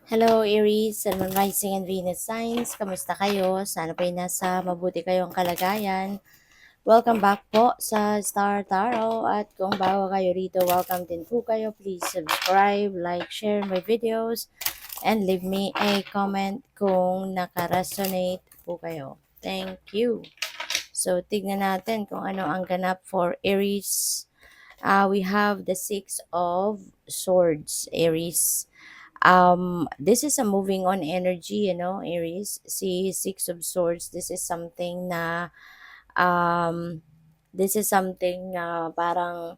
Hello Aries, Sun, Moon, Rising and Venus signs. Kamusta kayo? Sana po'y nasa mabuti kayong kalagayan. Welcome back po sa Star Tarot at kung bago kayo rito, welcome din po kayo. Please subscribe, like, share my videos and leave me a comment kung naka-resonate po kayo. Thank you. So, tignan natin kung ano ang ganap for Aries. We have the Six of Swords, Aries. This is a moving on energy, Aries. See, Six of Swords, this is something na parang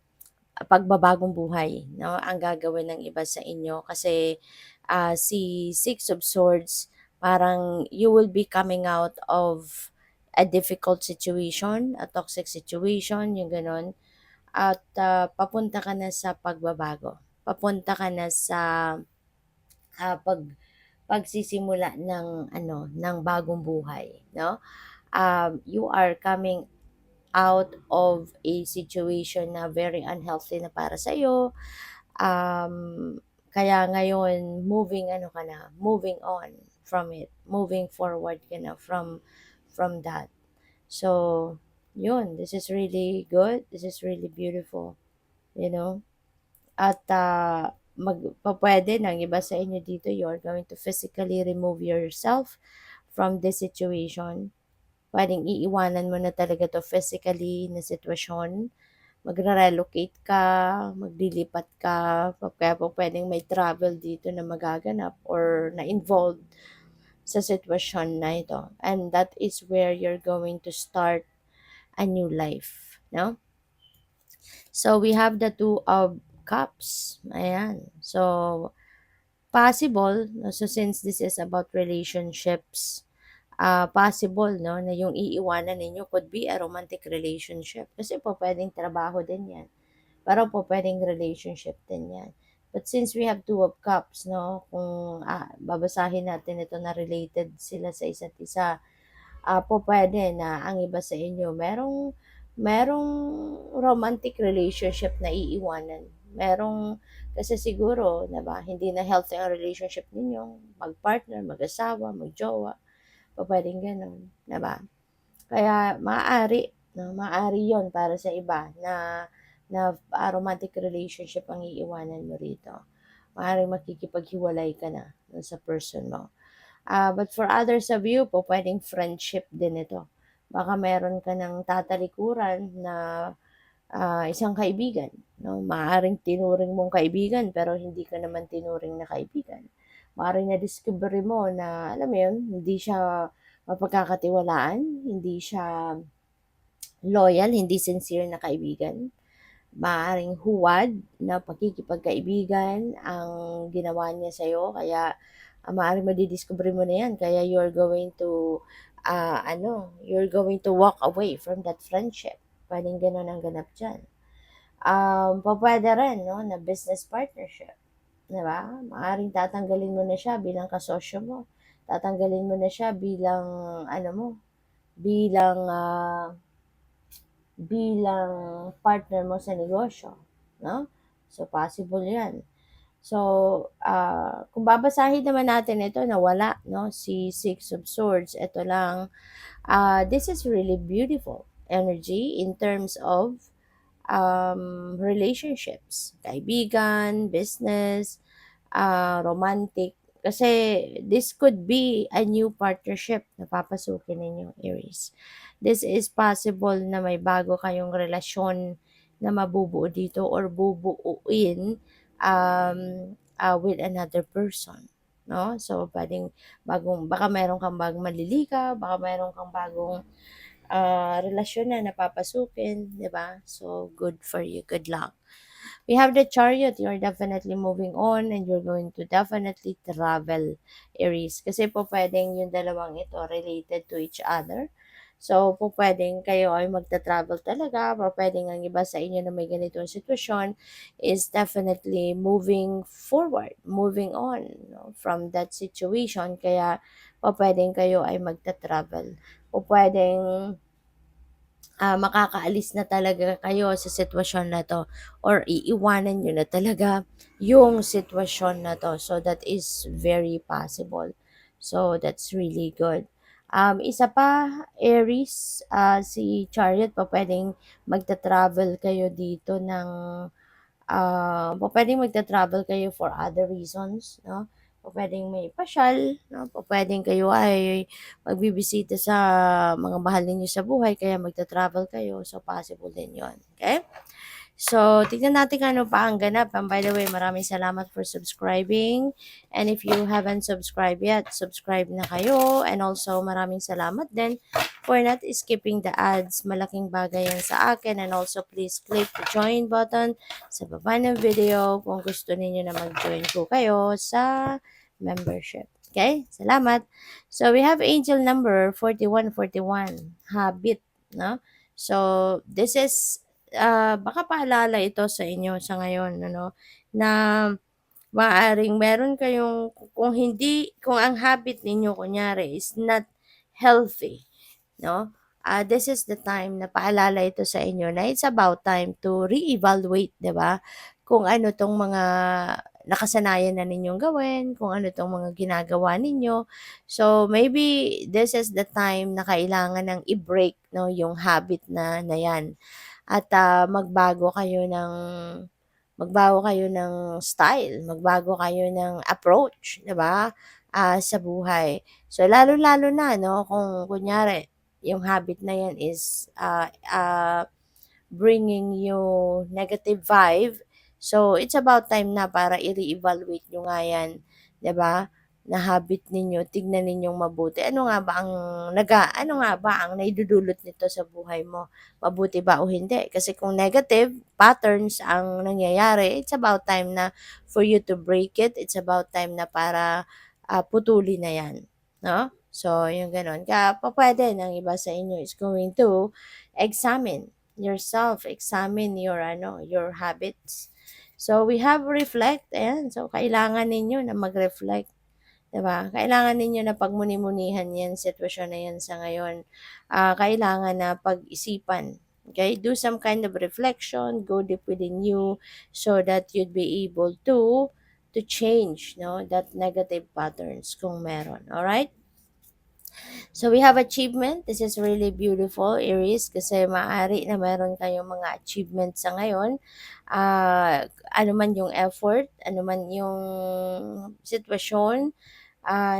pagbabagong buhay, no? Ang gagawin ng iba sa inyo kasi si Six of Swords, parang you will be coming out of a difficult situation, a toxic situation, yung ganon. At papunta ka na sa pagbabago. Papunta ka na sa pagsisimula ng bagong buhay, no? You are coming out of a situation na very unhealthy na para sa iyo. Kaya ngayon moving on from it, moving forward ka na from that. So, yun, this is really good. This is really beautiful, you know. At pwede ng iba sa inyo dito, you're going to physically remove yourself from this situation. Pwedeng iiwanan mo na talaga to physically na sitwasyon. Magre-relocate ka, maglilipat ka, kaya po pwedeng may travel dito na magaganap or na-involved sa sitwasyon na ito. And that is where you're going to start a new life, no? So, we have the Two of Cups. Ayan. So, possible, no? So, since this is about relationships, possible, no, na yung iiwanan ninyo could be a romantic relationship. Kasi po, pwedeng trabaho din yan. Pero po, pwedeng relationship din yan. But since we have Two of Cups, no, kung babasahin natin ito na related sila sa isa't isa, po pwede na ang iba sa inyo merong romantic relationship na iiwanan. Kasi siguro, 'di ba, hindi na healthy ang relationship ninyo, mag-partner, mag-asawa, mag-jowa, pwedeng gano'n, 'di ba? Kaya maaari, no, maaari 'yon para sa iba na romantic relationship ang iiwanan mo rito. Maaaring makikipaghiwalay ka na dun sa person mo. But for others of you po, pwedeng friendship din ito. Baka meron ka ng tatalikuran na isang kaibigan, no? Maaaring tinuring mong kaibigan pero hindi ka naman tinuring na kaibigan. Maaaring na-discover mo na, alam mo yun, hindi siya mapagkakatiwalaan, hindi siya loyal, hindi sincere na kaibigan. Maaaring huwad na pakikipagkaibigan ang ginawa niya sa'yo, kaya maaaring madidiscover mo na yan, kaya you're going to walk away from that friendship. Pwedeng ganun ang ganap dyan. Pwede rin, no, na business partnership. Diba? Maaaring tatanggalin mo na siya bilang kasosyo mo. Tatanggalin mo na siya bilang, bilang, bilang partner mo sa negosyo. No? So, possible yan. So, kung babasahin naman natin ito na wala, no, si Six of Swords, ito lang, this is really beautiful energy in terms of relationships, kaibigan, business, romantic. Kasi this could be a new partnership na papasukin ninyo, Aries. This is possible na may bago kayong relasyon na mabubuo dito or bubuuin with another person. No? So, pwedeng baka meron kang bagong malilika, baka meron kang bagong relasyon na napapasukin, di ba? So, good for you. Good luck. We have the Chariot. You're definitely moving on and you're going to definitely travel, Aries. Kasi po pwedeng yung dalawang ito related to each other. So, po pwedeng kayo ay magta-travel talaga, o pwedeng ang iba sa inyo na may ganitong sitwasyon is definitely moving forward, moving on, no, from that situation. Kaya po pwedeng kayo ay magta-travel. O pwedeng makakaalis na talaga kayo sa sitwasyon na 'to or iiwanan niyo na talaga yung sitwasyon na 'to. So, that is very possible. So, that's really good. Isa pa, Aries, si Chariot, pupuwedeng magta-travel kayo dito ng pupuwedeng magta-travel kayo for other reasons, 'no? Pupuwedeng may pasyal, 'no? Pupuwedeng kayo ay magbibisita sa mga mahal ninyo sa buhay kaya magta-travel kayo. So, possible din 'yon, okay? So, tignan natin kung ano pa ang ganap. And by the way, maraming salamat for subscribing. And if you haven't subscribed yet, subscribe na kayo. And also, maraming salamat din for not skipping the ads. Malaking bagay yan sa akin. And also, please click the join button sa baba ng video kung gusto ninyo na mag-join ko kayo sa membership. Okay? Salamat. So, we have angel number 4141, habit, no? So, this is baka paalala ito sa inyo sa ngayon ano, na maaaring meron kayong kung ang habit ninyo kunyari is not healthy, 'no? This is the time na paalala ito sa inyo na it's about time to reevaluate, 'di ba? Kung ano 'tong mga nakasanayan na ninyong gawin, kung ano 'tong mga ginagawa ninyo. So, maybe this is the time na kailangan ng i-break 'no, yung habit na 'yan at magbago kayo ng style, magbago kayo ng approach, 'di ba? Sa buhay. So lalo-lalo na 'no, kung kunyari yung habit na 'yan is bringing you negative vibe. So, it's about time na para i-reevaluate nyo nga yan, 'di ba? Na habit ninyo, tignan ninyong mabuti. Ano nga ba ang naidudulot nito sa buhay mo? Mabuti ba o hindi? Kasi kung negative patterns ang nangyayari, it's about time na for you to break it. It's about time na para putulin na yan, no? So, yung ganun. Kaya pa pwede ng iba sa inyo is going to examine yourself, examine your habits. So we have reflect, ayan. So kailangan ninyo na mag-reflect, 'di ba? Kailangan ninyo na pagmuni-munihan 'yan sitwasyon na 'yan sa ngayon. Kailangan na pag-isipan. Okay? Do some kind of reflection, go deep within you so that you'd be able to change, no, that negative patterns kung meron. All right? So we have achievement. This is really beautiful, Aries, kasi maaari na meron kayong mga achievements sa ngayon. Ano man yung effort, ano man yung sitwasyon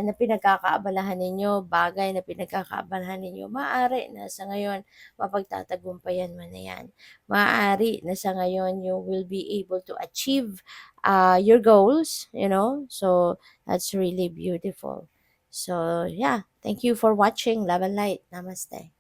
na pinagkakaabalahan ninyo, bagay na pinagkakaabalahan ninyo, maaari na sa ngayon mapagtatagumpayan mo na yan. Maaari na sa ngayon you will be able to achieve your goals, you know. So that's really beautiful. So, yeah. Thank you for watching. Love and light. Namaste.